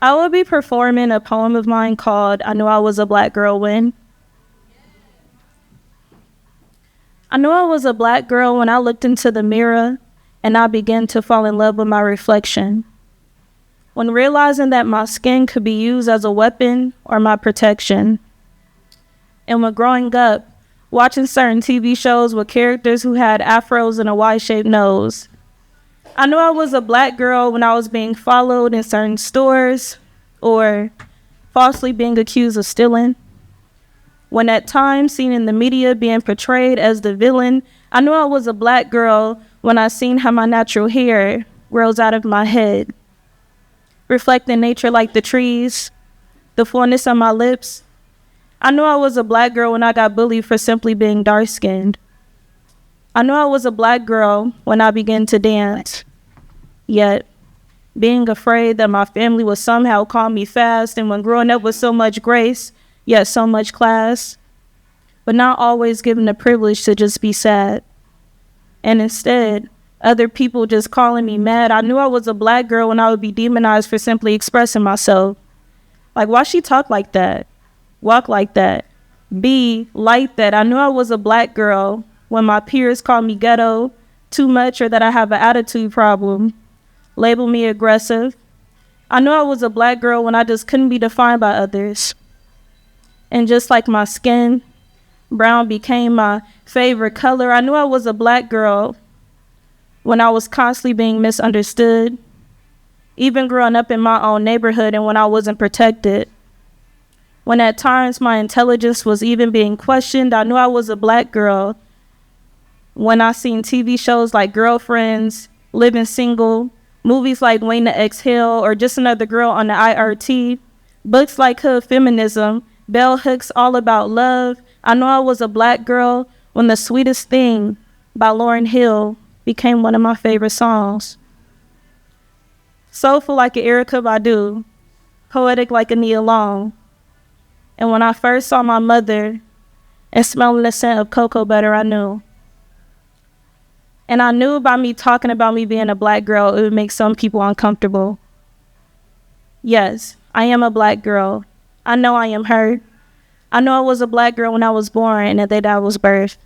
I will be performing a poem of mine called I Knew I Was a Black Girl When. I knew I was a black girl when I looked into the mirror and I began to fall in love with my reflection. When realizing that my skin could be used as a weapon or my protection. And when growing up, watching certain TV shows with characters who had afros and a Y-shaped nose. I knew I was a black girl when I was being followed in certain stores or falsely being accused of stealing. When at times seen in the media being portrayed as the villain, I knew I was a black girl when I seen how my natural hair grows out of my head, reflecting nature like the trees, the fullness on my lips. I knew I was a black girl when I got bullied for simply being dark-skinned. I knew I was a black girl when I began to dance, yet being afraid that my family would somehow call me fast, and when growing up with so much grace, yet so much class, but not always given the privilege to just be sad. And instead, other people just calling me mad. I knew I was a black girl when I would be demonized for simply expressing myself. Like, why she talk like that? Walk like that? Be like that? I knew I was a black girl when my peers called me ghetto, too much, or that I have an attitude problem, label me aggressive. I knew I was a black girl when I just couldn't be defined by others. And just like my skin, brown became my favorite color. I knew I was a black girl when I was constantly being misunderstood, even growing up in my own neighborhood and when I wasn't protected. When at times my intelligence was even being questioned, I knew I was a black girl when I seen TV shows like Girlfriends, Living Single, movies like Waiting to Exhale, or Just Another Girl on the IRT, books like Hood Feminism, Bell Hooks, All About Love. I know I was a black girl when The Sweetest Thing by Lauryn Hill became one of my favorite songs. Soulful like an Erykah Badu, poetic like a Nia Long. And when I first saw my mother and smelling the scent of cocoa butter, I knew. And I knew by me talking about me being a black girl, it would make some people uncomfortable. Yes, I am a black girl. I know I am her. I know I was a black girl when I was born and the day that I was birthed.